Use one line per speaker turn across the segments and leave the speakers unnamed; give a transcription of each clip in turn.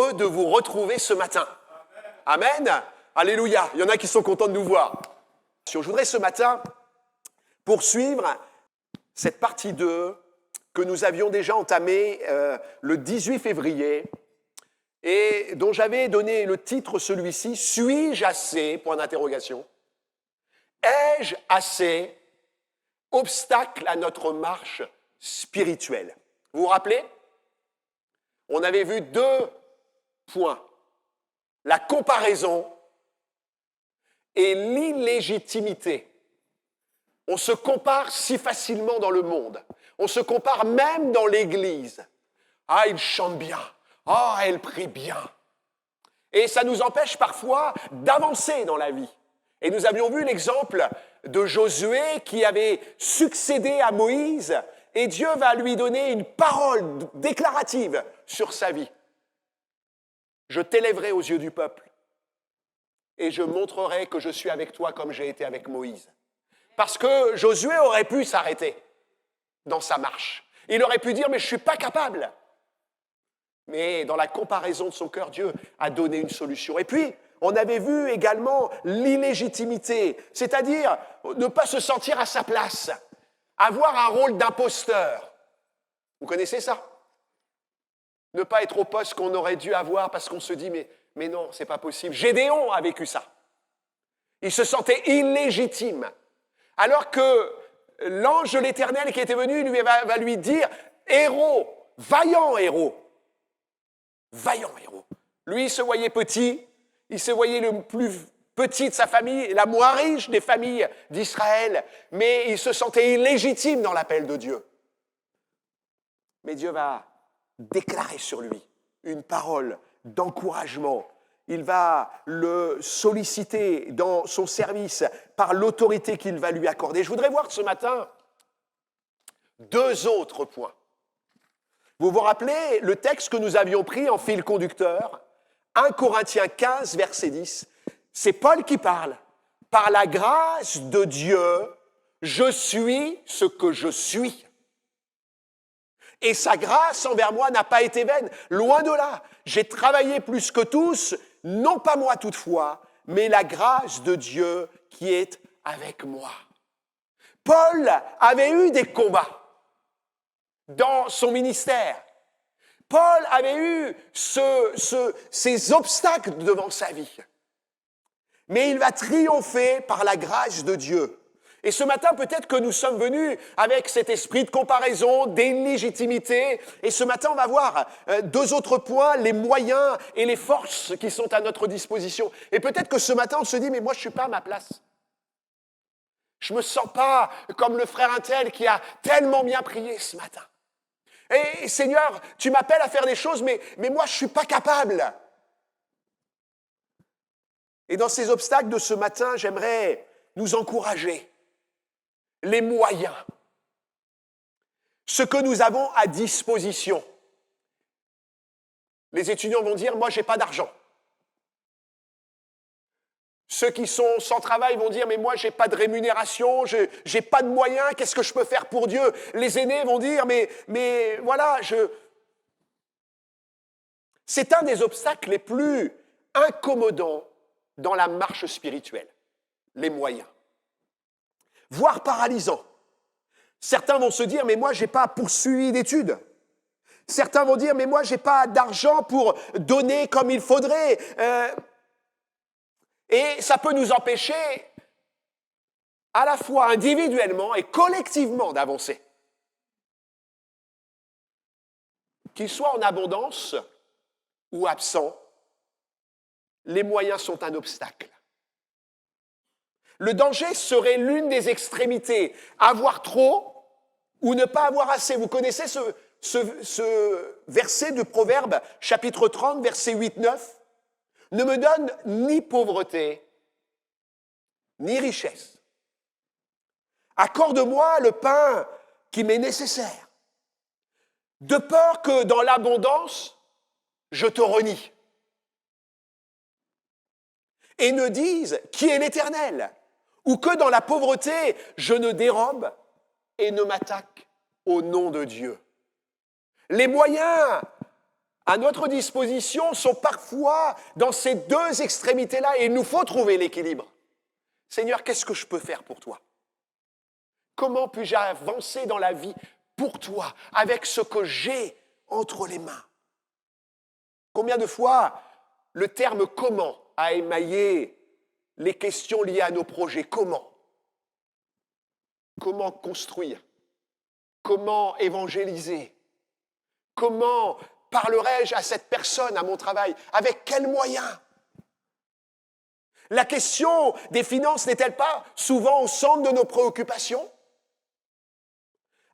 heureux de vous retrouver ce matin. Amen. Alléluia. Il y en a qui sont contents de nous voir. Je voudrais ce matin poursuivre cette partie 2 que nous avions déjà entamée le 18 février et dont j'avais donné le titre celui-ci, « Suis-je assez ?» point d'interrogation. Ai-je assez obstacle à notre marche spirituelle? Vous vous rappelez? On avait vu 2 points. La comparaison et l'illégitimité. On se compare si facilement dans le monde. On se compare même dans l'Église. Ah, il chante bien. Ah, elle prie bien. Et ça nous empêche parfois d'avancer dans la vie. Et nous avions vu l'exemple de Josué qui avait succédé à Moïse et Dieu va lui donner une parole déclarative sur sa vie. Je t'élèverai aux yeux du peuple et je montrerai que je suis avec toi comme j'ai été avec Moïse. Parce que Josué aurait pu s'arrêter dans sa marche. Il aurait pu dire, mais je ne suis pas capable. Mais dans la comparaison de son cœur, Dieu a donné une solution. Et puis, on avait vu également l'illégitimité, c'est-à-dire ne pas se sentir à sa place, avoir un rôle d'imposteur. Vous connaissez ça? Ne pas être au poste qu'on aurait dû avoir parce qu'on se dit, mais non, c'est pas possible. Gédéon a vécu ça. Il se sentait illégitime. Alors que l'ange de l'Éternel qui était venu va lui dire, héros, vaillant héros. Vaillant héros. Lui, il se voyait petit, il se voyait le plus petit de sa famille, la moins riche des familles d'Israël, mais il se sentait illégitime dans l'appel de Dieu. Mais Dieu va déclarer sur lui une parole d'encouragement. Il va le solliciter dans son service par l'autorité qu'il va lui accorder. Je voudrais voir ce matin 2 autres points. Vous vous rappelez le texte que nous avions pris en fil conducteur, 1 Corinthiens 15, verset 10. C'est Paul qui parle. Par la grâce de Dieu, je suis ce que je suis. Et sa grâce envers moi n'a pas été vaine. Loin de là. J'ai travaillé plus que tous, non pas moi toutefois, mais la grâce de Dieu qui est avec moi. Paul avait eu des combats dans son ministère. Paul avait eu ces obstacles devant sa vie. Mais il va triompher par la grâce de Dieu. Et ce matin, peut-être que nous sommes venus avec cet esprit de comparaison, d'illégitimité. Et ce matin, on va voir 2 autres points, les moyens et les forces qui sont à notre disposition. Et peut-être que ce matin, on se dit, mais moi, je ne suis pas à ma place. Je ne me sens pas comme le frère Untel qui a tellement bien prié ce matin. Et Seigneur, tu m'appelles à faire des choses, mais moi, je ne suis pas capable. Et dans ces obstacles de ce matin, j'aimerais nous encourager. Les moyens, ce que nous avons à disposition. Les étudiants vont dire, moi, je n'ai pas d'argent. Ceux qui sont sans travail vont dire, mais moi, je n'ai pas de rémunération, je n'ai pas de moyens, qu'est-ce que je peux faire pour Dieu? Les aînés vont dire, mais voilà, C'est un des obstacles les plus incommodants dans la marche spirituelle, les moyens. Voire paralysant. Certains vont se dire, mais moi, je n'ai pas poursuivi d'études. Certains vont dire, mais moi, je n'ai pas d'argent pour donner comme il faudrait. Et ça peut nous empêcher, à la fois individuellement et collectivement, d'avancer. Qu'ils soient en abondance ou absents, les moyens sont un obstacle. Le danger serait l'une des extrémités, avoir trop ou ne pas avoir assez. Vous connaissez ce verset de Proverbes, chapitre 30, verset 8-9 ? Ne me donne ni pauvreté, ni richesse. Accorde-moi le pain qui m'est nécessaire, de peur que dans l'abondance, je te renie. Et ne dise qui est l'Éternel, ou que dans la pauvreté, je ne dérobe et ne m'attaque au nom de Dieu. Les moyens à notre disposition sont parfois dans ces deux extrémités-là et il nous faut trouver l'équilibre. Seigneur, qu'est-ce que je peux faire pour toi? Comment puis-je avancer dans la vie pour toi, avec ce que j'ai entre les mains? Combien de fois le terme « comment » a émaillé les questions liées à nos projets? Comment? Comment construire? Comment évangéliser? Comment parlerai-je à cette personne, à mon travail? Avec quels moyens? La question des finances n'est-elle pas souvent au centre de nos préoccupations?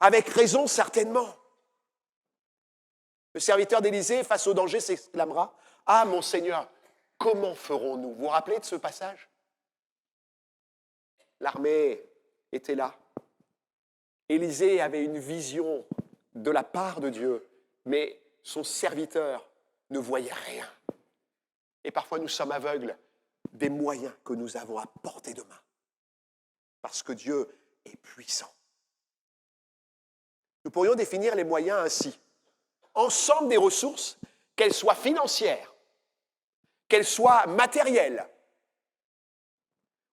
Avec raison, certainement. Le serviteur d'Élysée, face au danger, s'exclamera « Ah, mon Seigneur, comment ferons-nous » Vous vous rappelez de ce passage? L'armée était là. Élisée avait une vision de la part de Dieu, mais son serviteur ne voyait rien. Et parfois, nous sommes aveugles des moyens que nous avons à portée de main, parce que Dieu est puissant. Nous pourrions définir les moyens ainsi. Ensemble des ressources, qu'elles soient financières, qu'elles soient matérielles,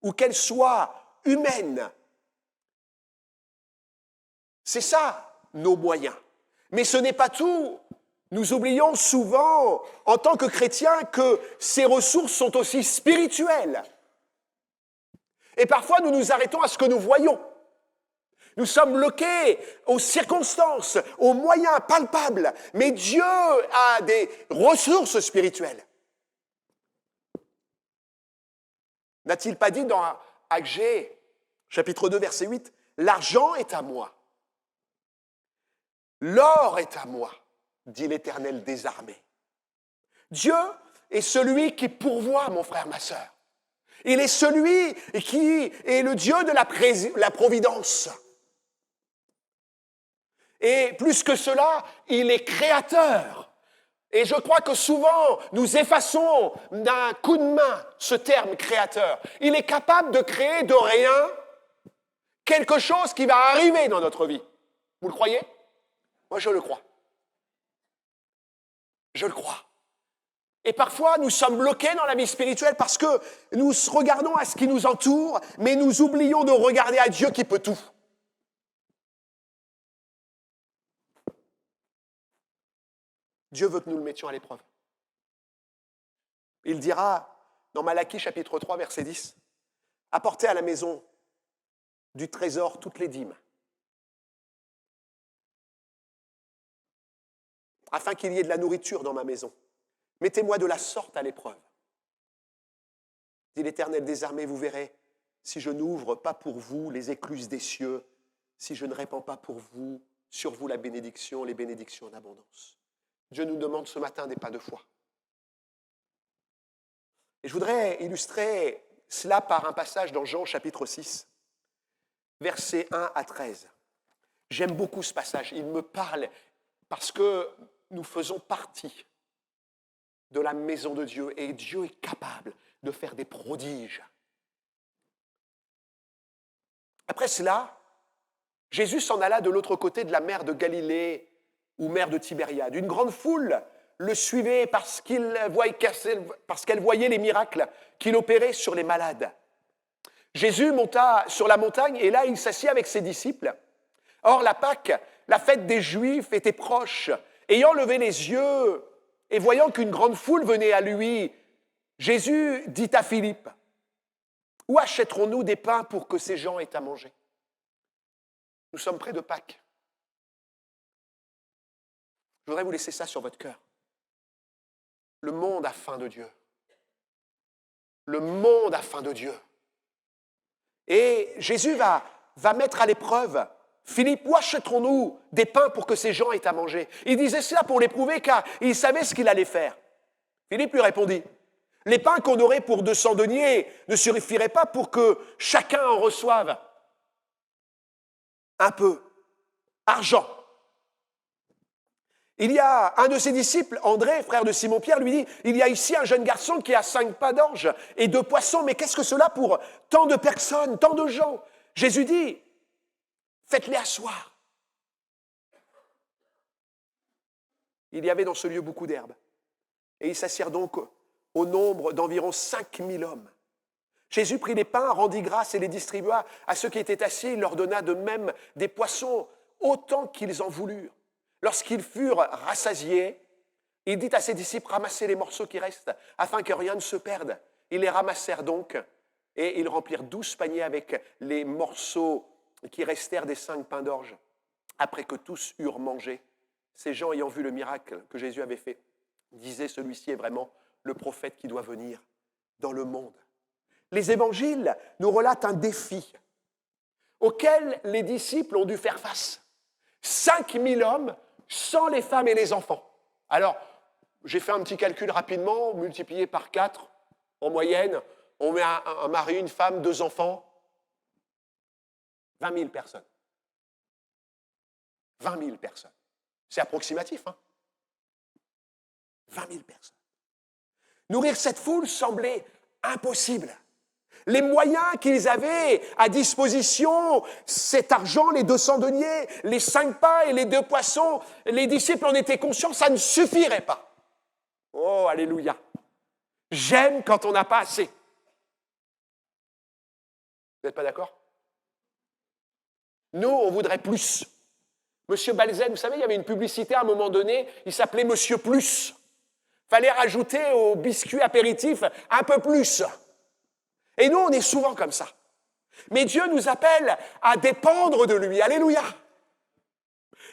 ou qu'elles soient humaines. C'est ça, nos moyens. Mais ce n'est pas tout. Nous oublions souvent, en tant que chrétiens, que ces ressources sont aussi spirituelles. Et parfois, nous nous arrêtons à ce que nous voyons. Nous sommes bloqués aux circonstances, aux moyens palpables. Mais Dieu a des ressources spirituelles. N'a-t-il pas dit dans Agé, chapitre 2, verset 8, « L'argent est à moi. L'or est à moi, dit l'Éternel des armées. » Dieu est celui qui pourvoit, mon frère, ma sœur. Il est celui qui est le Dieu de la providence. Et plus que cela, il est créateur. Et je crois que souvent, nous effaçons d'un coup de main ce terme créateur. Il est capable de créer de rien quelque chose qui va arriver dans notre vie. Vous le croyez? Moi, je le crois. Je le crois. Et parfois, nous sommes bloqués dans la vie spirituelle parce que nous regardons à ce qui nous entoure, mais nous oublions de regarder à Dieu qui peut tout. Dieu veut que nous le mettions à l'épreuve. Il dira, dans Malachie chapitre 3, verset 10, « Apportez à la maison du trésor toutes les dîmes, afin qu'il y ait de la nourriture dans ma maison. Mettez-moi de la sorte à l'épreuve. Dit l'Éternel des armées, vous verrez, si je n'ouvre pas pour vous les écluses des cieux, si je ne répands pas pour vous, sur vous la bénédiction, les bénédictions en abondance. » Dieu nous demande ce matin des pas de foi. Et je voudrais illustrer cela par un passage dans Jean chapitre 6, versets 1 à 13. J'aime beaucoup ce passage, il me parle parce que nous faisons partie de la maison de Dieu et Dieu est capable de faire des prodiges. Après cela, Jésus s'en alla de l'autre côté de la mer de Galilée ou mer de Tibériade. Une grande foule le suivait parce qu'elle voyait les miracles qu'il opérait sur les malades. Jésus monta sur la montagne et là, il s'assit avec ses disciples. Or, la Pâque, la fête des Juifs, était proche. Ayant levé les yeux et voyant qu'une grande foule venait à lui, Jésus dit à Philippe, « Où achèterons-nous des pains pour que ces gens aient à manger ?» Nous sommes près de Pâques. Je voudrais vous laisser ça sur votre cœur. Le monde a faim de Dieu. Le monde a faim de Dieu. Et Jésus va mettre à l'épreuve Philippe, où achèterons-nous des pains pour que ces gens aient à manger? Il disait cela pour l'éprouver car il savait ce qu'il allait faire. Philippe lui répondit, les pains qu'on aurait pour 200 deniers ne suffiraient pas pour que chacun en reçoive un peu. Argent. Il y a un de ses disciples, André, frère de Simon-Pierre, lui dit, il y a ici un jeune garçon qui a 5 pains d'orge et 2 poissons, mais qu'est-ce que cela pour tant de personnes, tant de gens? Jésus dit, faites-les asseoir. il y avait dans ce lieu beaucoup d'herbes. Et ils s'assirent donc au nombre d'environ 5000 hommes. Jésus prit les pains, rendit grâce et les distribua à ceux qui étaient assis. Il leur donna de même des poissons, autant qu'ils en voulurent. Lorsqu'ils furent rassasiés, il dit à ses disciples, ramassez les morceaux qui restent, afin que rien ne se perde. Ils les ramassèrent donc, et ils remplirent 12 paniers avec les morceaux qui restèrent des 5 pains d'orge, après que tous eurent mangé. Ces gens, ayant vu le miracle que Jésus avait fait, disaient, celui-ci est vraiment le prophète qui doit venir dans le monde. Les évangiles nous relatent un défi auquel les disciples ont dû faire face. 5000 hommes, sans les femmes et les enfants. Alors, j'ai fait un petit calcul rapidement, multiplié par 4, en moyenne, on met un mari, une femme, 2 enfants, 20 000 personnes. 20 000 personnes. C'est approximatif, hein? 20 000 personnes. Nourrir cette foule semblait impossible. Les moyens qu'ils avaient à disposition, cet argent, les 200 deniers, les 5 pains et les 2 poissons, les disciples en étaient conscients, ça ne suffirait pas. Oh, alléluia. J'aime quand on n'a pas assez. Vous n'êtes pas d'accord? Nous, on voudrait plus. Monsieur Balzen, vous savez, il y avait une publicité à un moment donné, il s'appelait Monsieur Plus. Il fallait rajouter au biscuit apéritif un peu plus. Et nous, on est souvent comme ça. Mais Dieu nous appelle à dépendre de lui. Alléluia.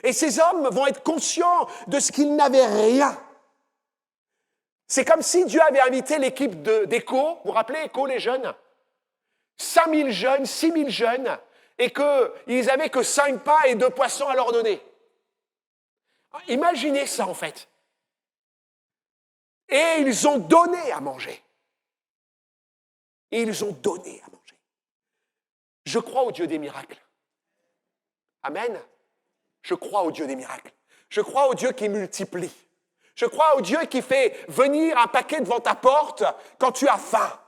Et ces hommes vont être conscients de ce qu'ils n'avaient rien. C'est comme si Dieu avait invité l'équipe d'Écho, vous vous rappelez Écho, les jeunes? 5000 jeunes, 6000 jeunes, et qu'ils n'avaient que 5 pains et 2 poissons à leur donner. Imaginez ça, en fait. Et ils ont donné à manger. Et ils ont donné à manger. Je crois au Dieu des miracles. Amen. Je crois au Dieu des miracles. Je crois au Dieu qui multiplie. Je crois au Dieu qui fait venir un paquet devant ta porte quand tu as faim.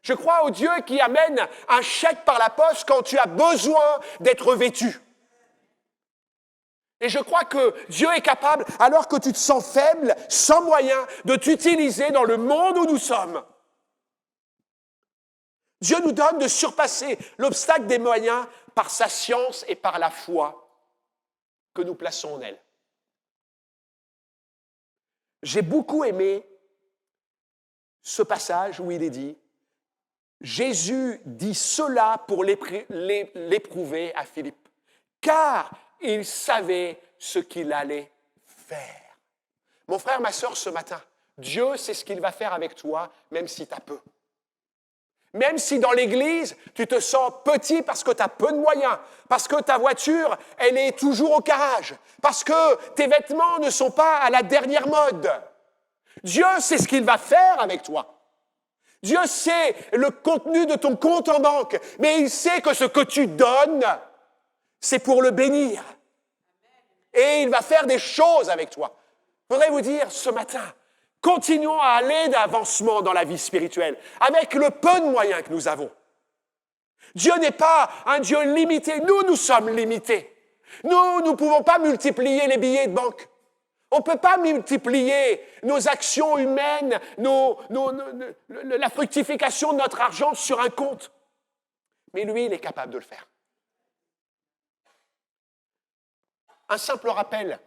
Je crois au Dieu qui amène un chèque par la poste quand tu as besoin d'être vêtu. Et je crois que Dieu est capable, alors que tu te sens faible, sans moyens, de t'utiliser dans le monde où nous sommes. Dieu nous donne de surpasser l'obstacle des moyens par sa science et par la foi que nous plaçons en elle. J'ai beaucoup aimé ce passage où il est dit « Jésus dit cela pour l'éprouver à Philippe, car il savait ce qu'il allait faire. » Mon frère, ma sœur, ce matin, Dieu sait ce qu'il va faire avec toi, même si tu as peu. Même si dans l'église, tu te sens petit parce que tu as peu de moyens, parce que ta voiture, elle est toujours au garage, parce que tes vêtements ne sont pas à la dernière mode. Dieu sait ce qu'il va faire avec toi. Dieu sait le contenu de ton compte en banque, mais il sait que ce que tu donnes, c'est pour le bénir. Et il va faire des choses avec toi. Je voudrais vous dire ce matin, continuons à aller d'avancement dans la vie spirituelle, avec le peu de moyens que nous avons. Dieu n'est pas un Dieu limité. Nous sommes limités. Nous ne pouvons pas multiplier les billets de banque. On ne peut pas multiplier nos actions humaines, la fructification de notre argent sur un compte. Mais lui, il est capable de le faire. Un simple rappel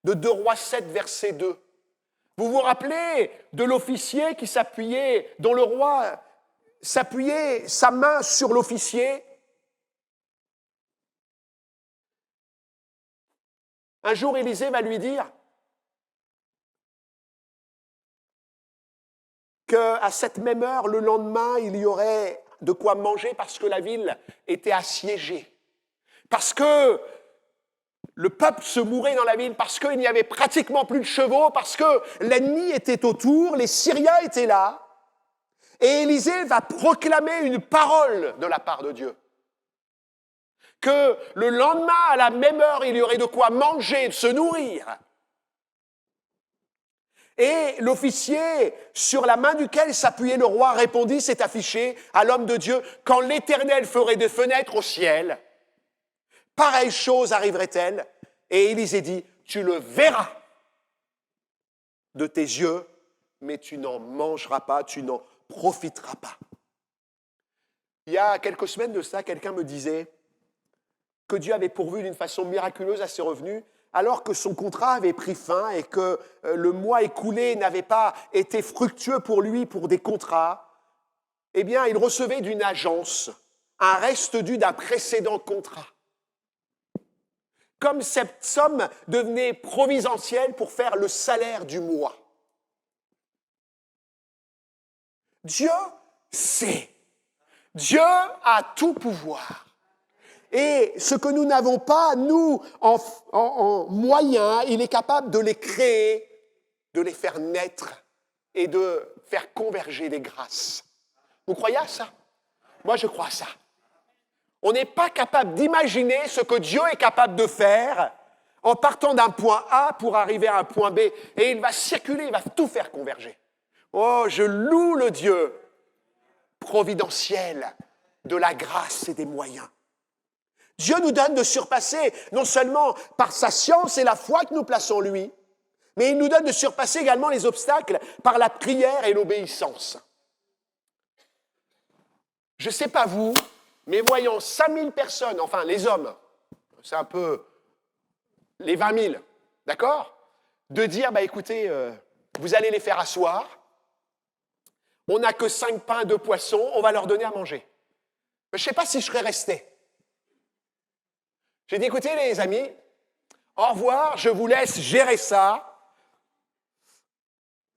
de 2 Rois 7, verset 2. Vous vous rappelez de l'officier qui s'appuyait, dont le roi s'appuyait sa main sur l'officier? Un jour, Élisée va lui dire qu'à cette même heure, le lendemain, il y aurait de quoi manger parce que la ville était assiégée. Parce que le peuple se mourait dans la ville, parce qu'il n'y avait pratiquement plus de chevaux, parce que l'ennemi était autour, les Syriens étaient là. Et Élisée va proclamer une parole de la part de Dieu. Que le lendemain, à la même heure, il y aurait de quoi manger, de se nourrir. Et l'officier, sur la main duquel s'appuyait le roi, répondit, c'est affiché à l'homme de Dieu, quand l'Éternel ferait des fenêtres au ciel, pareille chose arriverait-elle. Et Élisée dit, tu le verras, de tes yeux, mais tu n'en mangeras pas, tu n'en profiteras pas. Il y a quelques semaines de ça, quelqu'un me disait que Dieu avait pourvu d'une façon miraculeuse à ses revenus, alors que son contrat avait pris fin et que le mois écoulé n'avait pas été fructueux pour lui pour des contrats. Eh bien, il recevait d'une agence un reste dû d'un précédent contrat. Comme cette somme devenait providentielle pour faire le salaire du mois. Dieu sait. Dieu a tout pouvoir. Et ce que nous n'avons pas, nous, en moyens, il est capable de les créer, de les faire naître et de faire converger les grâces. Vous croyez à ça? Moi, je crois à ça. On n'est pas capable d'imaginer ce que Dieu est capable de faire en partant d'un point A pour arriver à un point B. Et il va circuler, il va tout faire converger. Oh, je loue le Dieu providentiel de la grâce et des moyens. Dieu nous donne de surpasser, non seulement par sa science et la foi que nous plaçons en lui, mais il nous donne de surpasser également les obstacles par la prière et l'obéissance. Je ne sais pas vous, mais voyant 5000 personnes, enfin les hommes, c'est un peu les 20 000, d'accord? De dire, écoutez, vous allez les faire asseoir, on n'a que 5 pains, 2 poissons, on va leur donner à manger. Je ne sais pas si je serais resté. J'ai dit, écoutez les amis, au revoir, je vous laisse gérer ça.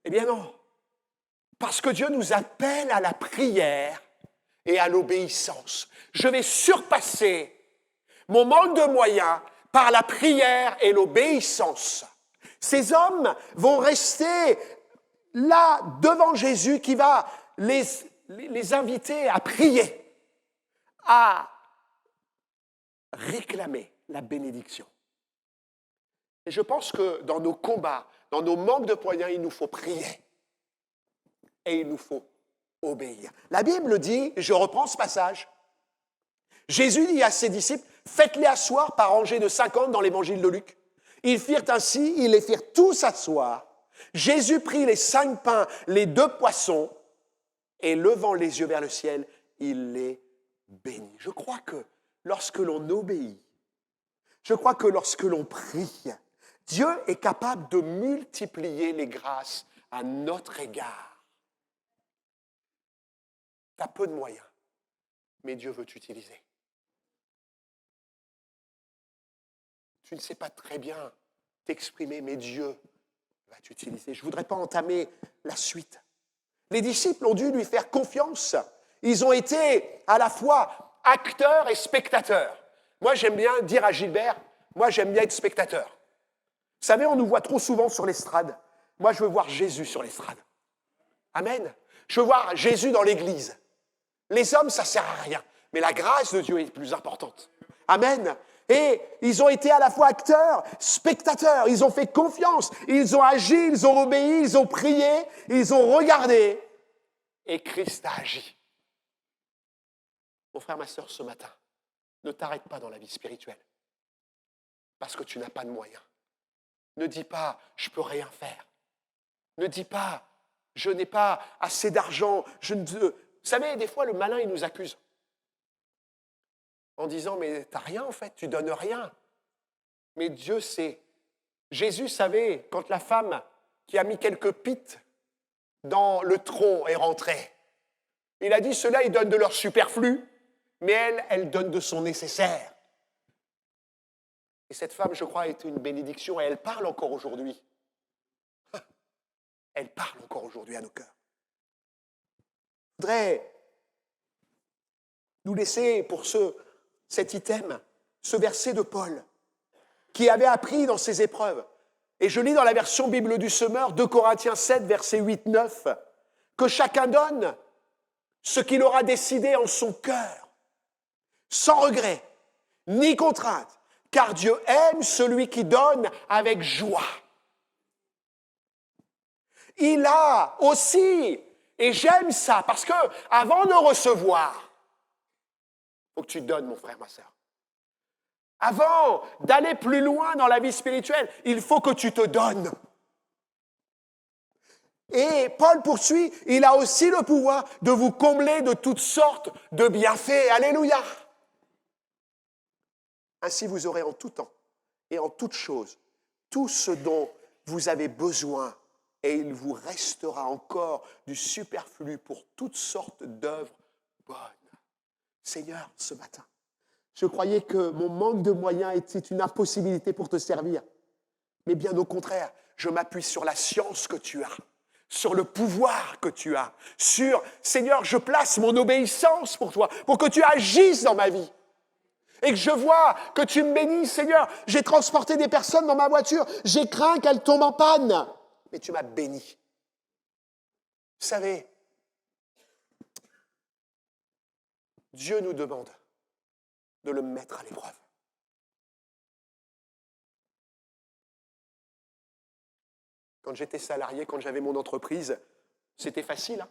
Eh bien non, parce que Dieu nous appelle à la prière et à l'obéissance. Je vais surpasser mon manque de moyens par la prière et l'obéissance. Ces hommes vont rester là devant Jésus qui va les inviter à prier, à réclamer la bénédiction. Et je pense que dans nos combats, dans nos manques de moyens, il nous faut prier et il nous faut obéir. La Bible dit, je reprends ce passage, Jésus dit à ses disciples, faites-les asseoir par rangées de 50 dans l'évangile de Luc. Ils firent ainsi, ils les firent tous asseoir. Jésus prit les 5 pains, les 2 poissons, et levant les yeux vers le ciel, il les bénit. Je crois que lorsque l'on obéit, je crois que lorsque l'on prie, Dieu est capable de multiplier les grâces à notre égard. Tu as peu de moyens, mais Dieu veut t'utiliser. Tu ne sais pas très bien t'exprimer, mais Dieu va t'utiliser. Je ne voudrais pas entamer la suite. Les disciples ont dû lui faire confiance. Ils ont été à la fois acteurs et spectateurs. Moi, j'aime bien dire à Gilbert, moi, j'aime bien être spectateur. Vous savez, on nous voit trop souvent sur l'estrade. Moi, je veux voir Jésus sur l'estrade. Amen. Je veux voir Jésus dans l'église. Les hommes, ça ne sert à rien. Mais la grâce de Dieu est plus importante. Amen. Et ils ont été à la fois acteurs, spectateurs. Ils ont fait confiance. Ils ont agi, ils ont obéi, ils ont prié, ils ont regardé. Et Christ a agi. Mon frère, ma sœur, ce matin, ne t'arrête pas dans la vie spirituelle. Parce que tu n'as pas de moyens. Ne dis pas, je ne peux rien faire. Ne dis pas, je n'ai pas assez d'argent. Vous savez, des fois, le malin, il nous accuse. En disant, mais tu n'as rien en fait, tu ne donnes rien. Mais Dieu sait. Jésus savait, quand la femme qui a mis quelques pites dans le tronc est rentrée, il a dit, ceux-là, ils donnent de leur superflu, mais elle donne de son nécessaire. Et cette femme, je crois, a été une bénédiction et elle parle encore aujourd'hui. Elle parle encore aujourd'hui à nos cœurs. Je voudrais nous laisser pour cet item, ce verset de Paul, qui avait appris dans ses épreuves. Et je lis dans la version Bible du Semeur, 2 Corinthiens 7, versets 8-9, que chacun donne ce qu'il aura décidé en son cœur, sans regret, ni contrainte, car Dieu aime celui qui donne avec joie. Il a aussi, et j'aime ça, parce que avant de recevoir, il faut que tu donnes, mon frère, ma sœur. Avant d'aller plus loin dans la vie spirituelle, il faut que tu te donnes. Et Paul poursuit, il a aussi le pouvoir de vous combler de toutes sortes de bienfaits. Alléluia. Ainsi vous aurez en tout temps et en toute chose tout ce dont vous avez besoin, et il vous restera encore du superflu pour toutes sortes d'œuvres bonnes. Seigneur, ce matin, je croyais que mon manque de moyens était une impossibilité pour te servir. Mais bien au contraire, je m'appuie sur la science que tu as, sur le pouvoir que tu as, Seigneur, je place mon obéissance pour toi, pour que tu agisses dans ma vie. Et que je vois que tu me bénis, Seigneur. J'ai transporté des personnes dans ma voiture, j'ai craint qu'elles tombent en panne. Mais tu m'as béni. Vous savez, Dieu nous demande de le mettre à l'épreuve. Quand j'étais salarié, quand j'avais mon entreprise, c'était facile. Hein,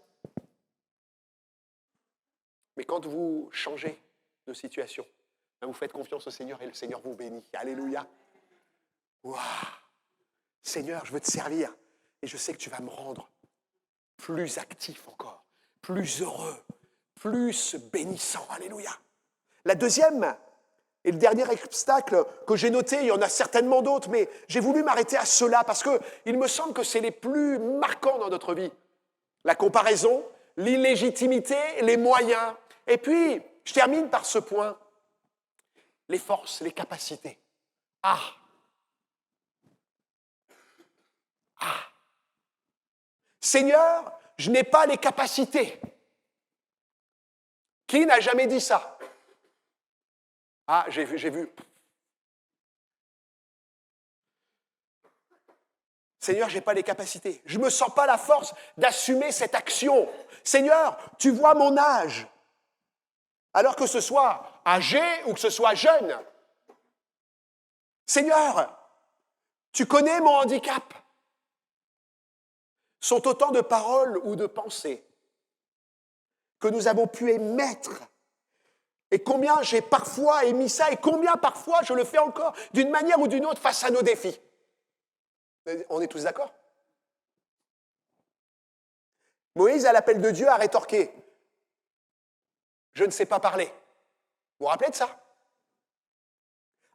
mais quand vous changez de situation, vous faites confiance au Seigneur et le Seigneur vous bénit. Alléluia. Waouh. Seigneur, je veux te servir et je sais que tu vas me rendre plus actif encore, plus heureux, plus bénissant. Alléluia. La deuxième et le dernier obstacle que j'ai noté, il y en a certainement d'autres, mais j'ai voulu m'arrêter à cela parce qu'il me semble que c'est les plus marquants dans notre vie. La comparaison, l'illégitimité, les moyens. Et puis, je termine par ce point. Les forces, les capacités. Ah! Seigneur, je n'ai pas les capacités. Qui n'a jamais dit ça? Ah, j'ai vu. Seigneur, je n'ai pas les capacités. Je ne me sens pas la force d'assumer cette action. Seigneur, tu vois mon âge. Alors que ce soit âgé ou que ce soit jeune. Seigneur, tu connais mon handicap. Sont autant de paroles ou de pensées que nous avons pu émettre. Et combien j'ai parfois émis ça et combien parfois je le fais encore d'une manière ou d'une autre face à nos défis. On est tous d'accord? Moïse, à l'appel de Dieu, a rétorqué. Je ne sais pas parler. Vous vous rappelez de ça?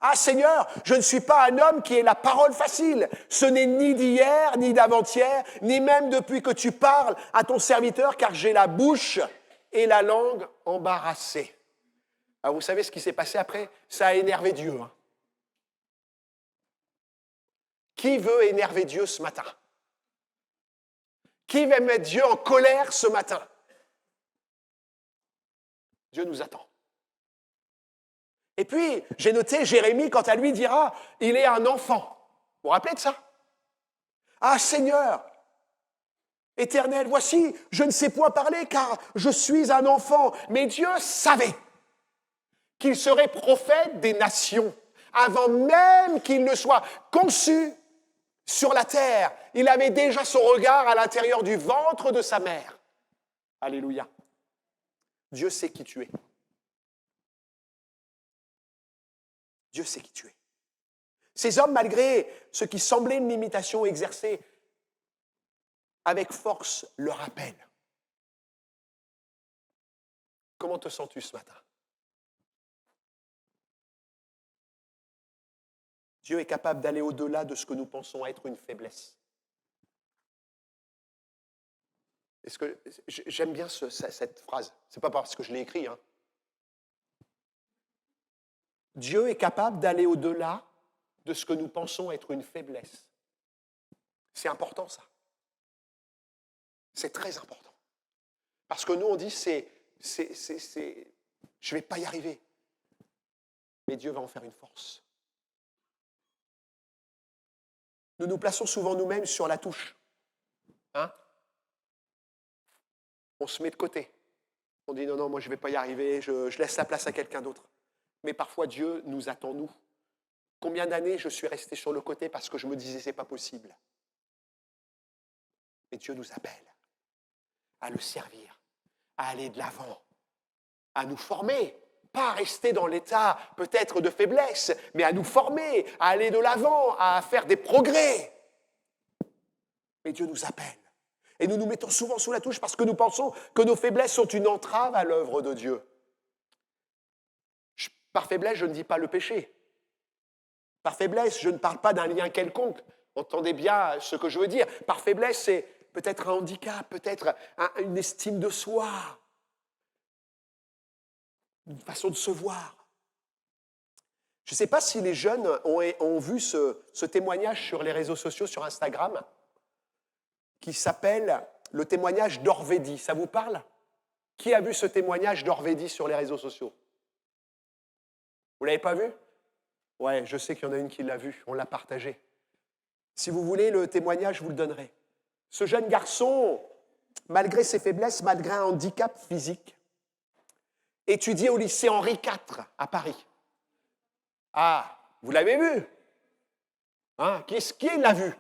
Ah Seigneur, je ne suis pas un homme qui ait la parole facile. Ce n'est ni d'hier, ni d'avant-hier, ni même depuis que tu parles à ton serviteur, car j'ai la bouche et la langue embarrassées. Alors vous savez ce qui s'est passé après? Ça a énervé Dieu. Hein. Qui veut énerver Dieu ce matin? Qui veut mettre Dieu en colère ce matin? Dieu nous attend. Et puis, j'ai noté, Jérémie, quant à lui, dira, il est un enfant. Vous vous rappelez de ça? Ah Seigneur, Éternel, voici, je ne sais point parler car je suis un enfant. Mais Dieu savait qu'il serait prophète des nations avant même qu'il ne soit conçu sur la terre. Il avait déjà son regard à l'intérieur du ventre de sa mère. Alléluia. Dieu sait qui tu es. Dieu sait qui tu es. Ces hommes, malgré ce qui semblait une limitation exercée avec force, le rappellent. Comment te sens-tu ce matin? Dieu est capable d'aller au-delà de ce que nous pensons être une faiblesse. Est-ce que j'aime bien cette phrase. Ce n'est pas parce que je l'ai écrit. Hein. Dieu est capable d'aller au-delà de ce que nous pensons être une faiblesse. C'est important ça. C'est très important. Parce que nous on dit je ne vais pas y arriver. Mais Dieu va en faire une force. Nous nous plaçons souvent nous-mêmes sur la touche. Hein? On se met de côté. On dit non, moi je ne vais pas y arriver, je laisse la place à quelqu'un d'autre. Mais parfois Dieu nous attend, nous. Combien d'années je suis resté sur le côté parce que je me disais c'est pas possible. Mais Dieu nous appelle à le servir, à aller de l'avant, à nous former. Pas à rester dans l'état peut-être de faiblesse, mais à nous former, à aller de l'avant, à faire des progrès. Mais Dieu nous appelle. Et nous nous mettons souvent sous la touche parce que nous pensons que nos faiblesses sont une entrave à l'œuvre de Dieu. Par faiblesse, je ne dis pas le péché. Par faiblesse, je ne parle pas d'un lien quelconque. Entendez bien ce que je veux dire. Par faiblesse, c'est peut-être un handicap, peut-être une estime de soi, une façon de se voir. Je ne sais pas si les jeunes ont vu ce témoignage sur les réseaux sociaux, sur Instagram, qui s'appelle le témoignage d'Orvédi. Ça vous parle? Qui a vu ce témoignage d'Orvédi sur les réseaux sociaux? Vous ne l'avez pas vu? Ouais, je sais qu'il y en a une qui l'a vu, on l'a partagé. Si vous voulez le témoignage, je vous le donnerai. Ce jeune garçon, malgré ses faiblesses, malgré un handicap physique, étudie au lycée Henri IV à Paris. Ah, vous l'avez vu? Hein? Qui l'a vu,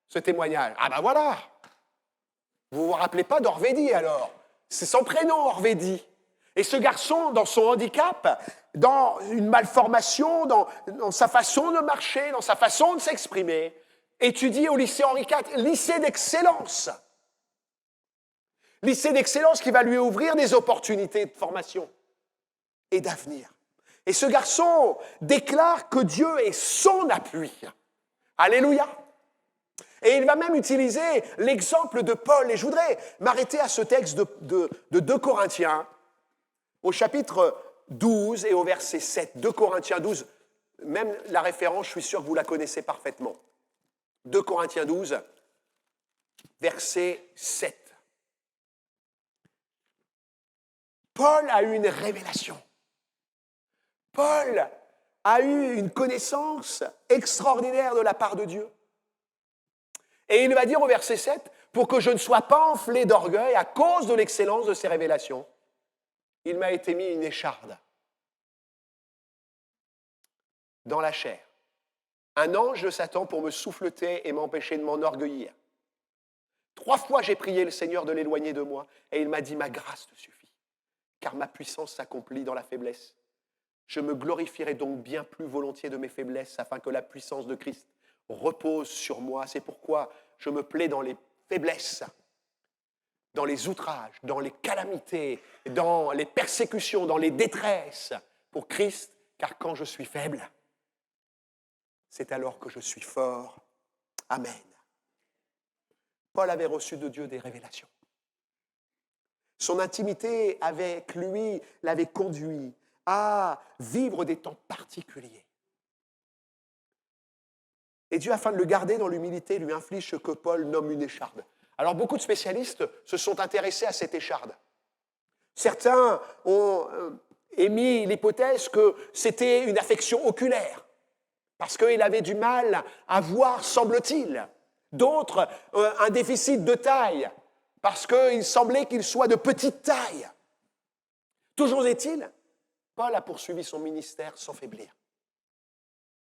ce témoignage? Ah ben voilà! Vous ne vous rappelez pas d'Orvédi alors? C'est son prénom, Orvédi. Et ce garçon, dans son handicap, dans une malformation, dans sa façon de marcher, dans sa façon de s'exprimer, étudie au lycée Henri IV, lycée d'excellence. Lycée d'excellence qui va lui ouvrir des opportunités de formation et d'avenir. Et ce garçon déclare que Dieu est son appui. Alléluia. Et il va même utiliser l'exemple de Paul. Et je voudrais m'arrêter à ce texte de 2 Corinthiens, au chapitre 12 et au verset 7. 2 Corinthiens 12, même la référence, je suis sûr que vous la connaissez parfaitement. 2 Corinthiens 12, verset 7. Paul a eu une révélation. Paul a eu une connaissance extraordinaire de la part de Dieu. Et il va dire au verset 7, « Pour que je ne sois pas enflé d'orgueil à cause de l'excellence de ces révélations, il m'a été mis une écharde dans la chair, un ange de Satan pour me souffleter et m'empêcher de m'enorgueillir. 3 fois j'ai prié le Seigneur de l'éloigner de moi, et il m'a dit, ma grâce te suffit, car ma puissance s'accomplit dans la faiblesse. Je me glorifierai donc bien plus volontiers de mes faiblesses, afin que la puissance de Christ repose sur moi. C'est pourquoi je me plais dans les faiblesses, dans les outrages, dans les calamités, dans les persécutions, dans les détresses pour Christ, car quand je suis faible, c'est alors que je suis fort. Amen. » Paul avait reçu de Dieu des révélations. Son intimité avec lui l'avait conduit à vivre des temps particuliers. Et Dieu, afin de le garder dans l'humilité, lui inflige ce que Paul nomme une écharde. Alors, beaucoup de spécialistes se sont intéressés à cette écharde. Certains ont émis l'hypothèse que c'était une affection oculaire, parce qu'il avait du mal à voir, semble-t-il. D'autres, un déficit de taille, parce qu'il semblait qu'il soit de petite taille. Toujours est-il, Paul a poursuivi son ministère sans faiblir.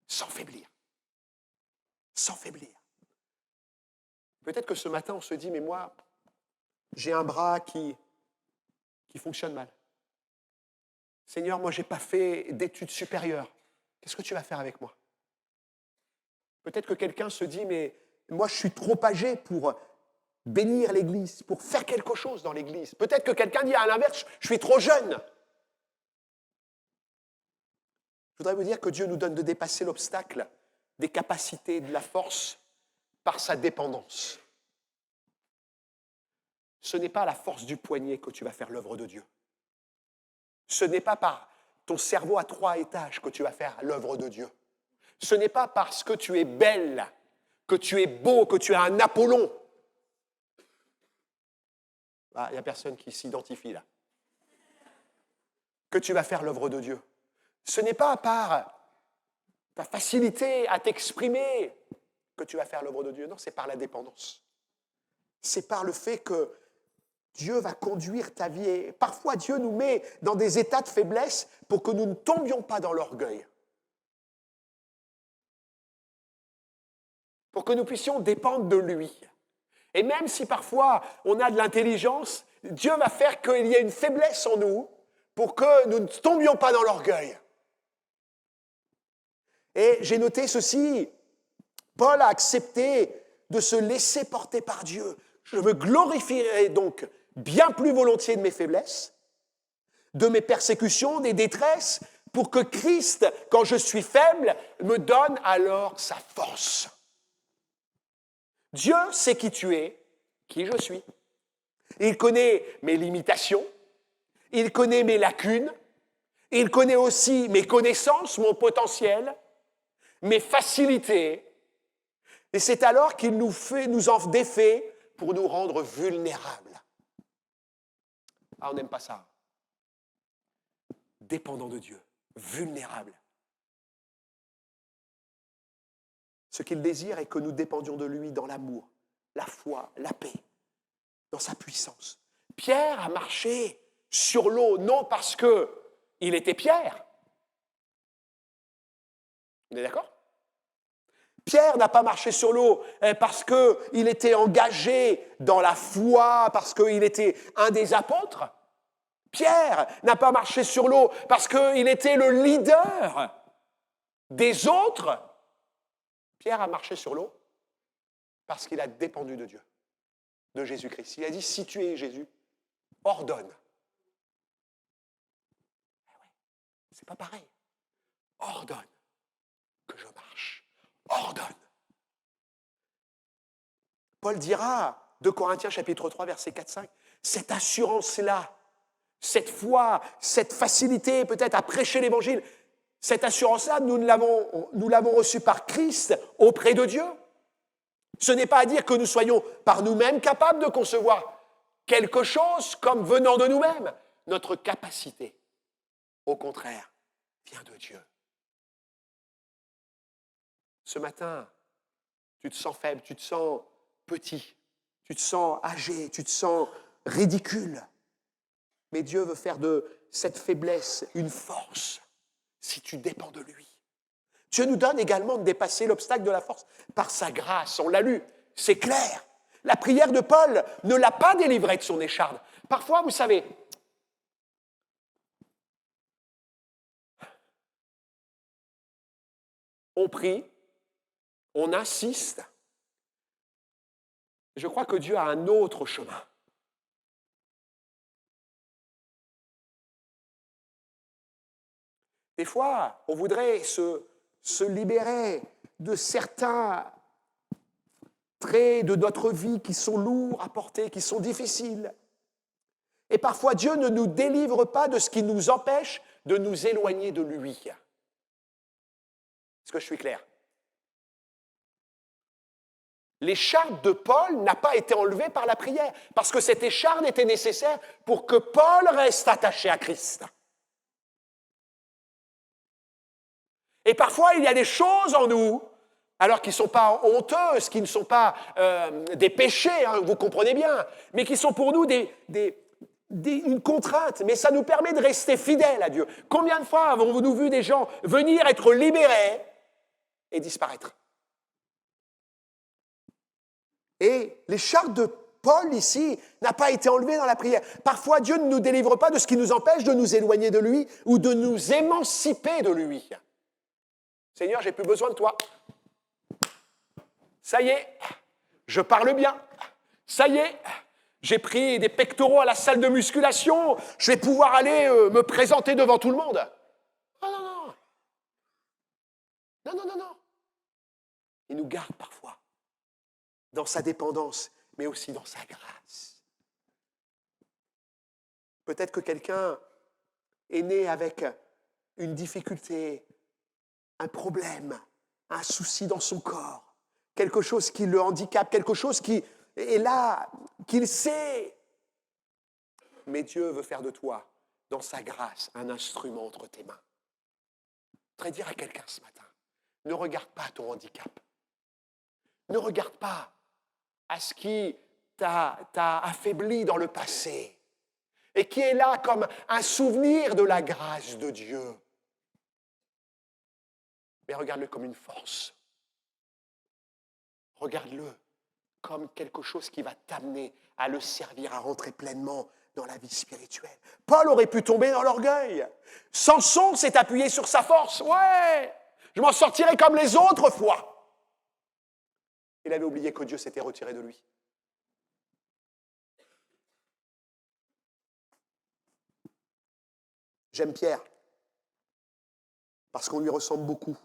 Sans faiblir. Sans faiblir. Peut-être que ce matin, on se dit, mais moi, j'ai un bras qui fonctionne mal. Seigneur, moi, je n'ai pas fait d'études supérieures. Qu'est-ce que tu vas faire avec moi? Peut-être que quelqu'un se dit, mais moi, je suis trop âgé pour bénir l'Église, pour faire quelque chose dans l'Église. Peut-être que quelqu'un dit à l'inverse, je suis trop jeune. Je voudrais vous dire que Dieu nous donne de dépasser l'obstacle des capacités, de la force, par sa dépendance. Ce n'est pas à la force du poignet que tu vas faire l'œuvre de Dieu. Ce n'est pas par ton cerveau à 3 étages que tu vas faire l'œuvre de Dieu. Ce n'est pas parce que tu es belle, que tu es beau, que tu as un Apollon. Ah, il n'y a personne qui s'identifie là. Que tu vas faire l'œuvre de Dieu. Ce n'est pas par ta facilité à t'exprimer que tu vas faire l'œuvre de Dieu. Non, c'est par la dépendance. C'est par le fait que Dieu va conduire ta vie. Et parfois, Dieu nous met dans des états de faiblesse pour que nous ne tombions pas dans l'orgueil. Pour que nous puissions dépendre de lui. Et même si parfois on a de l'intelligence, Dieu va faire qu'il y ait une faiblesse en nous pour que nous ne tombions pas dans l'orgueil. Et j'ai noté ceci, Paul a accepté de se laisser porter par Dieu, Je me glorifierai donc bien plus volontiers de mes faiblesses, de mes persécutions, des détresses, pour que Christ, quand je suis faible, me donne alors sa force. Dieu sait qui tu es, qui je suis. Il connaît mes limitations, il connaît mes lacunes, il connaît aussi mes connaissances, mon potentiel, mes facilités. Et c'est alors qu'il nous en défait pour nous rendre vulnérables. Ah, on n'aime pas ça. Dépendant de Dieu, vulnérables. Ce qu'il désire est que nous dépendions de lui dans l'amour, la foi, la paix, dans sa puissance. Pierre a marché sur l'eau, non parce qu'il était Pierre. Vous êtes d'accord ? Pierre n'a pas marché sur l'eau parce qu'il était engagé dans la foi, parce qu'il était un des apôtres. Pierre n'a pas marché sur l'eau parce qu'il était le leader des autres. Pierre a marché sur l'eau parce qu'il a dépendu de Dieu, de Jésus-Christ. Il a dit, si tu es Jésus, ordonne. C'est pas pareil. Ordonne que je marche. Ordonne. Paul dira, 2 Corinthiens chapitre 3, versets 4-5, cette assurance-là, cette foi, cette facilité peut-être à prêcher l'évangile, cette assurance-là, nous l'avons reçue par Christ auprès de Dieu. Ce n'est pas à dire que nous soyons par nous-mêmes capables de concevoir quelque chose comme venant de nous-mêmes. Notre capacité, au contraire, vient de Dieu. Ce matin, tu te sens faible, tu te sens petit, tu te sens âgé, tu te sens ridicule. Mais Dieu veut faire de cette faiblesse une force si tu dépends de lui. Dieu nous donne également de dépasser l'obstacle de la force par sa grâce. On l'a lu, c'est clair. La prière de Paul ne l'a pas délivré de son écharde. Parfois, vous savez, on prie, on insiste. Je crois que Dieu a un autre chemin. Des fois, on voudrait se libérer de certains traits de notre vie qui sont lourds à porter, qui sont difficiles. Et parfois, Dieu ne nous délivre pas de ce qui nous empêche de nous éloigner de lui. Est-ce que je suis clair ? L'écharde de Paul n'a pas été enlevée par la prière, parce que cette écharde était nécessaire pour que Paul reste attaché à Christ. Et parfois, il y a des choses en nous, alors qui ne sont pas honteuses, qui ne sont pas des péchés, hein, vous comprenez bien, mais qui sont pour nous une contrainte, mais ça nous permet de rester fidèles à Dieu. Combien de fois avons-nous vu des gens venir être libérés et disparaître ? Et l'écharde de Paul ici n'a pas été enlevée dans la prière. Parfois, Dieu ne nous délivre pas de ce qui nous empêche de nous éloigner de lui ou de nous émanciper de lui. Seigneur, j'ai plus besoin de toi. Ça y est, je parle bien. Ça y est, j'ai pris des pectoraux à la salle de musculation. Je vais pouvoir aller me présenter devant tout le monde. Non, non, non. Non, non, non, non. Il nous garde parfois dans sa dépendance, mais aussi dans sa grâce. Peut-être que quelqu'un est né avec une difficulté, un problème, un souci dans son corps, quelque chose qui le handicape, quelque chose qui est là, qu'il sait. Mais Dieu veut faire de toi, dans sa grâce, un instrument entre tes mains. Je voudrais dire à quelqu'un ce matin, ne regarde pas ton handicap. Ne regarde pas à ce qui t'a affaibli dans le passé et qui est là comme un souvenir de la grâce de Dieu. Mais regarde-le comme une force. Regarde-le comme quelque chose qui va t'amener à le servir, à rentrer pleinement dans la vie spirituelle. Paul aurait pu tomber dans l'orgueil. Samson s'est appuyé sur sa force. Ouais, je m'en sortirai comme les autres fois. Il avait oublié que Dieu s'était retiré de lui. J'aime Pierre parce qu'on lui ressemble beaucoup.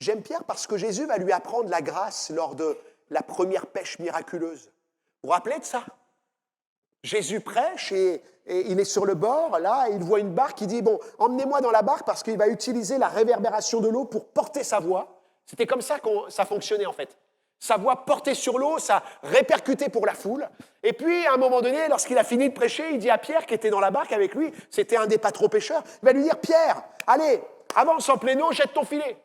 J'aime Pierre parce que Jésus va lui apprendre la grâce lors de la première pêche miraculeuse. Vous vous rappelez de ça? Jésus prêche et il est sur le bord, là, et il voit une barque, il dit, bon, emmenez-moi dans la barque parce qu'il va utiliser la réverbération de l'eau pour porter sa voix. C'était comme ça que ça fonctionnait en fait. Sa voix portée sur l'eau, ça répercutait pour la foule. Et puis, à un moment donné, lorsqu'il a fini de prêcher, il dit à Pierre, qui était dans la barque avec lui, c'était un des pas trop pêcheurs, il va lui dire, Pierre, allez, avance en pleine eau, jette ton filet.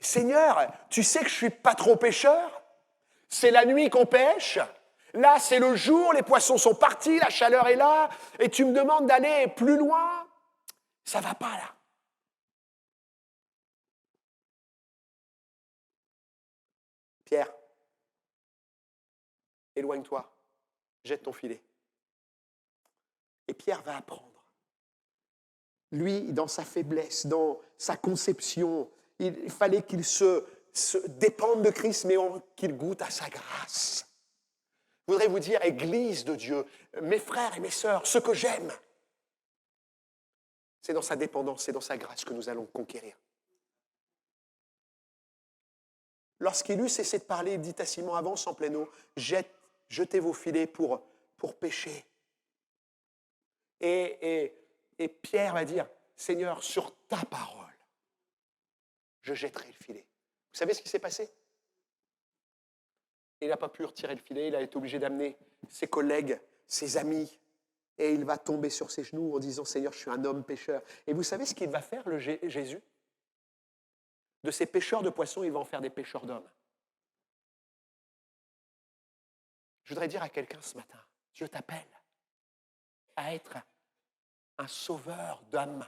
Seigneur, tu sais que je suis pas trop pêcheur, c'est la nuit qu'on pêche, là c'est le jour, les poissons sont partis, la chaleur est là, et tu me demandes d'aller plus loin, ça va pas là. Pierre, éloigne-toi, jette ton filet. Et Pierre va apprendre. Lui, dans sa faiblesse, dans sa conception, il fallait qu'il se dépende de Christ, mais qu'il goûte à sa grâce. Je voudrais vous dire, Église de Dieu, mes frères et mes sœurs, ce que j'aime, c'est dans sa dépendance, c'est dans sa grâce que nous allons conquérir. Lorsqu'il eut cessé de parler, il dit à Simon, avance en pleine eau, jetez vos filets pour pêcher. Et Pierre va dire, Seigneur, sur ta parole, je jetterai le filet. Vous savez ce qui s'est passé? Il n'a pas pu retirer le filet, il a été obligé d'amener ses collègues, ses amis, et il va tomber sur ses genoux en disant, Seigneur, je suis un homme pécheur. Et vous savez ce qu'il va faire, Jésus? De ces pêcheurs de poissons, il va en faire des pêcheurs d'hommes. Je voudrais dire à quelqu'un ce matin, Dieu t'appelle à être un sauveur d'âme.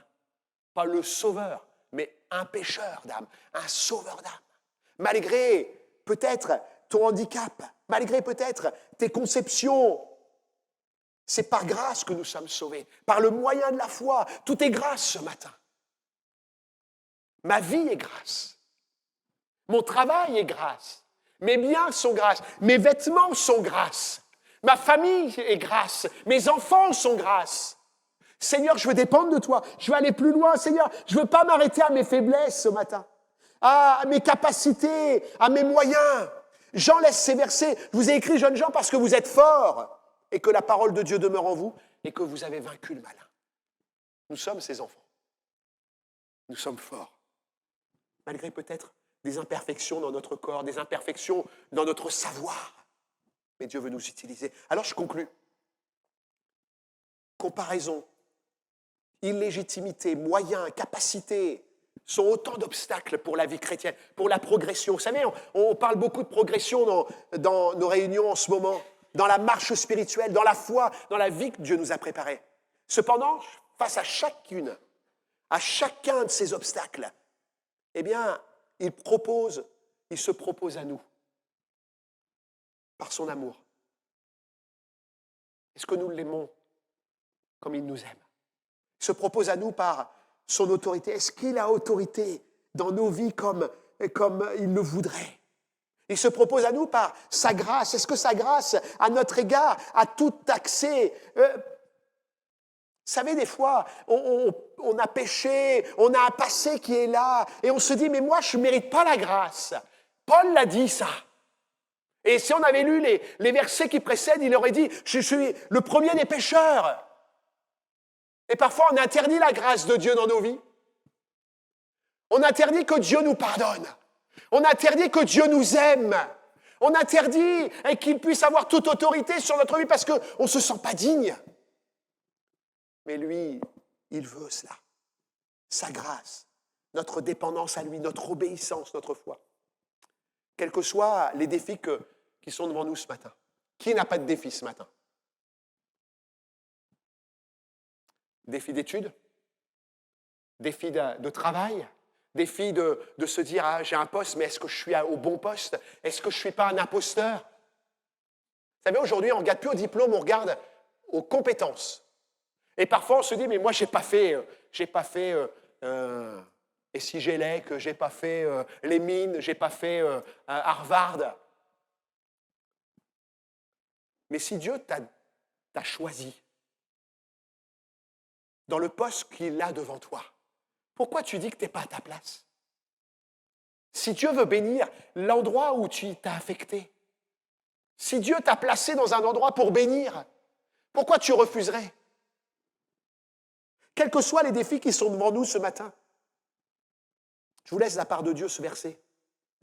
Pas le sauveur, mais un pêcheur d'âme, un sauveur d'âme. Malgré peut-être ton handicap, malgré peut-être tes conceptions, c'est par grâce que nous sommes sauvés, par le moyen de la foi. Tout est grâce ce matin. Ma vie est grâce. Mon travail est grâce. Mes biens sont grâce. Mes vêtements sont grâce. Ma famille est grâce. Mes enfants sont grâce. Seigneur, je veux dépendre de toi. Je veux aller plus loin. Seigneur, je ne veux pas m'arrêter à mes faiblesses ce matin, à mes capacités, à mes moyens. Jean laisse ces versets. Je vous ai écrit, jeunes gens, parce que vous êtes forts et que la parole de Dieu demeure en vous et que vous avez vaincu le malin. Nous sommes ses enfants. Nous sommes forts. Malgré peut-être des imperfections dans notre corps, des imperfections dans notre savoir. Mais Dieu veut nous utiliser. Alors je conclus. Comparaison, illégitimité, moyens, capacité sont autant d'obstacles pour la vie chrétienne, pour la progression. Vous savez, on parle beaucoup de progression dans nos réunions en ce moment, dans la marche spirituelle, dans la foi, dans la vie que Dieu nous a préparée. Cependant, face à chacun de ces obstacles, eh bien, il se propose à nous, par son amour. Est-ce que nous l'aimons comme il nous aime? Il se propose à nous par son autorité. Est-ce qu'il a autorité dans nos vies comme il le voudrait? Il se propose à nous par sa grâce. Est-ce que sa grâce, à notre égard, a tout accès? Vous savez, des fois, on a péché, on a un passé qui est là, et on se dit, mais moi, je ne mérite pas la grâce. Paul l'a dit, ça. Et si on avait lu les versets qui précèdent, il aurait dit, je suis le premier des pécheurs. Et parfois, on interdit la grâce de Dieu dans nos vies. On interdit que Dieu nous pardonne. On interdit que Dieu nous aime. On interdit qu'il puisse avoir toute autorité sur notre vie parce qu'on ne se sent pas digne. Mais lui, il veut cela. Sa grâce, notre dépendance à lui, notre obéissance, notre foi. Quels que soient les défis qui sont devant nous ce matin. Qui n'a pas de défi ce matin? Défi d'études, défi de travail, défi de se dire ah, j'ai un poste, mais est-ce que je suis au bon poste? Est-ce que je ne suis pas un imposteur? Vous savez, aujourd'hui, on ne regarde plus au diplôme, on regarde aux compétences. Et parfois, on se dit mais moi, j'ai pas fait et si j'ai l'EC, j'ai pas fait les mines, j'ai pas fait Harvard. Mais si Dieu t'a choisi, dans le poste qu'il a devant toi, pourquoi tu dis que tu n'es pas à ta place? Si Dieu veut bénir l'endroit où tu t'as affecté, si Dieu t'a placé dans un endroit pour bénir, pourquoi tu refuserais? Quels que soient les défis qui sont devant nous ce matin, je vous laisse de la part de Dieu ce verset.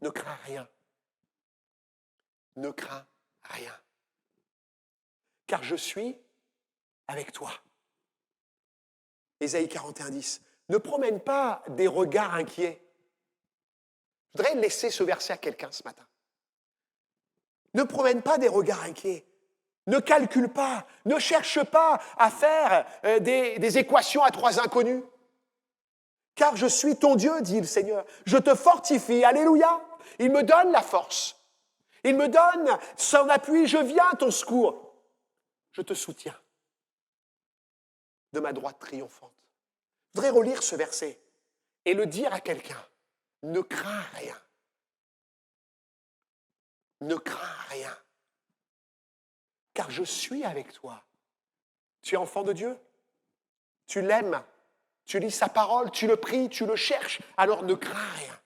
Ne crains rien. Ne crains rien. Car je suis avec toi. Ésaïe 41, 10. Ne promène pas des regards inquiets. Je voudrais laisser ce verset à quelqu'un ce matin. Ne promène pas des regards inquiets. Ne calcule pas. Ne cherche pas à faire des équations à trois inconnus. Car je suis ton Dieu, dit le Seigneur. Je te fortifie. Alléluia. Il me donne la force. Il me donne son appui. Je viens à ton secours. Je te soutiens. De ma droite triomphante. Je voudrais relire ce verset et le dire à quelqu'un. Ne crains rien. Ne crains rien. Car je suis avec toi. Tu es enfant de Dieu. Tu l'aimes. Tu lis sa parole. Tu le pries. Tu le cherches. Alors ne crains rien.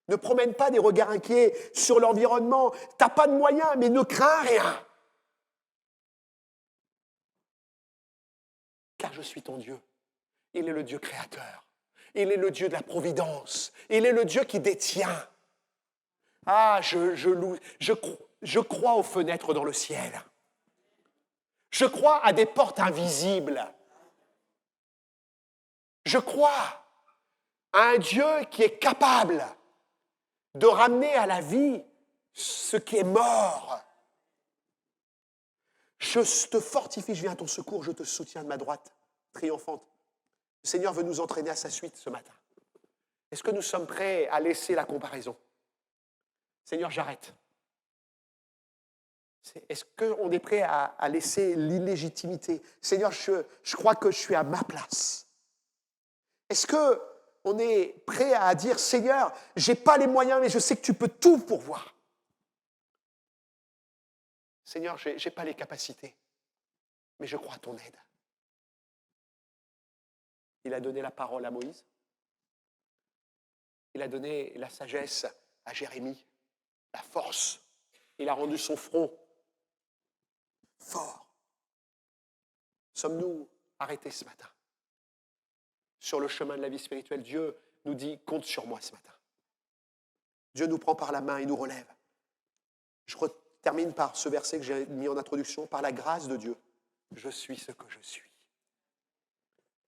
Ne promène pas des regards inquiets sur l'environnement. Tu n'as pas de moyens, mais ne crains rien. Car je suis ton Dieu. Il est le Dieu créateur. Il est le Dieu de la providence. Il est le Dieu qui détient. Ah, je crois aux fenêtres dans le ciel. Je crois à des portes invisibles. Je crois à un Dieu qui est capable de ramener à la vie ce qui est mort. Je te fortifie, je viens à ton secours, je te soutiens de ma droite triomphante. Le Seigneur veut nous entraîner à sa suite ce matin. Est-ce que nous sommes prêts à laisser la comparaison? Seigneur, j'arrête. Est-ce qu'on est prêt à laisser l'illégitimité? Seigneur, je crois que je suis à ma place. Est-ce qu'on est prêt à dire, Seigneur, je n'ai pas les moyens, mais je sais que tu peux tout pourvoir. Seigneur, je n'ai pas les capacités, mais je crois à ton aide. Il a donné la parole à Moïse. Il a donné la sagesse à Jérémie, la force. Il a rendu son front fort. Sommes-nous arrêtés ce matin? Sur le chemin de la vie spirituelle, Dieu nous dit, compte sur moi ce matin. Dieu nous prend par la main et nous relève. Je termine par ce verset que j'ai mis en introduction. Par la grâce de Dieu, je suis ce que je suis.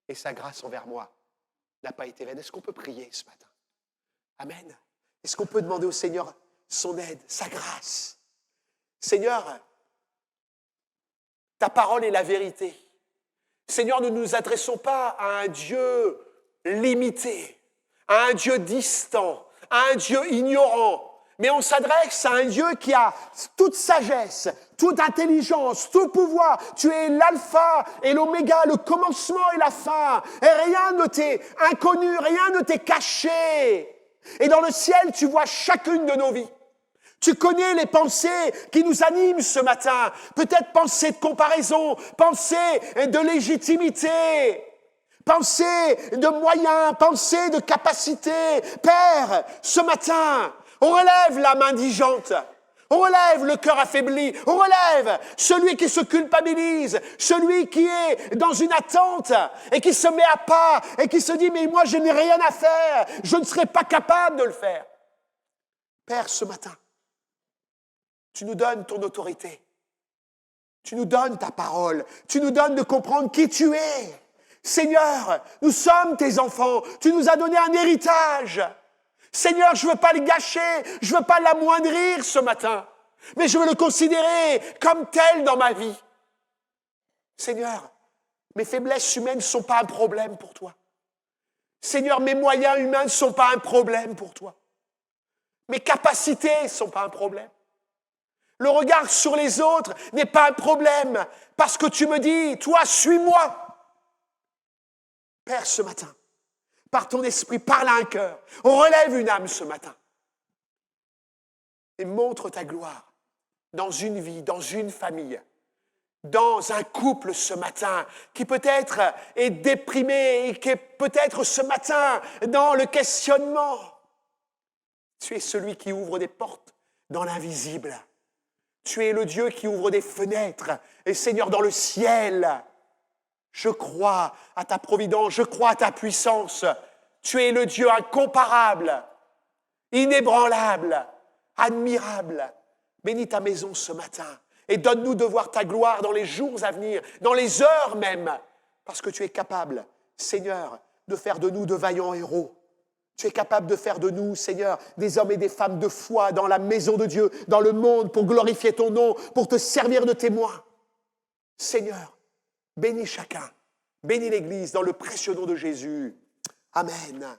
Et sa grâce envers moi n'a pas été vaine. Est-ce qu'on peut prier ce matin? Amen. Est-ce qu'on peut demander au Seigneur son aide, sa grâce? Seigneur, ta parole est la vérité. Seigneur, nous ne nous adressons pas à un Dieu limité, à un Dieu distant, à un Dieu ignorant, mais on s'adresse à un Dieu qui a toute sagesse, toute intelligence, tout pouvoir. Tu es l'alpha et l'oméga, le commencement et la fin. Et rien ne t'est inconnu, rien ne t'est caché. Et dans le ciel, tu vois chacune de nos vies. Tu connais les pensées qui nous animent ce matin. Peut-être pensées de comparaison, pensées de légitimité, pensées de moyens, pensées de capacité. Père, ce matin, on relève l'âme indigente. On relève le cœur affaibli. On relève celui qui se culpabilise, celui qui est dans une attente et qui se met à pas et qui se dit « mais moi je n'ai rien à faire, je ne serai pas capable de le faire ». Père, ce matin, tu nous donnes ton autorité. Tu nous donnes ta parole. Tu nous donnes de comprendre qui tu es. Seigneur, nous sommes tes enfants. Tu nous as donné un héritage. Seigneur, je ne veux pas le gâcher. Je ne veux pas l'amoindrir ce matin. Mais je veux le considérer comme tel dans ma vie. Seigneur, mes faiblesses humaines ne sont pas un problème pour toi. Seigneur, mes moyens humains ne sont pas un problème pour toi. Mes capacités ne sont pas un problème. Le regard sur les autres n'est pas un problème parce que tu me dis, toi, suis-moi. Père, ce matin, par ton esprit, parle à un cœur. On relève une âme ce matin. Et montre ta gloire dans une vie, dans une famille. dans un couple ce matin, qui peut-être est déprimé et qui est peut-être ce matin dans le questionnement. Tu es celui qui ouvre des portes dans l'invisible. Tu es le Dieu qui ouvre des fenêtres. Et Seigneur, dans le ciel, je crois à ta providence, je crois à ta puissance. Tu es le Dieu incomparable, inébranlable, admirable. Bénis ta maison ce matin et donne-nous de voir ta gloire dans les jours à venir, dans les heures même, parce que tu es capable, Seigneur, de faire de nous de vaillants héros. Tu es capable de faire de nous, Seigneur, des hommes et des femmes de foi dans la maison de Dieu, dans le monde, pour glorifier ton nom, pour te servir de témoin. Seigneur, bénis chacun, bénis l'Église dans le précieux nom de Jésus. Amen.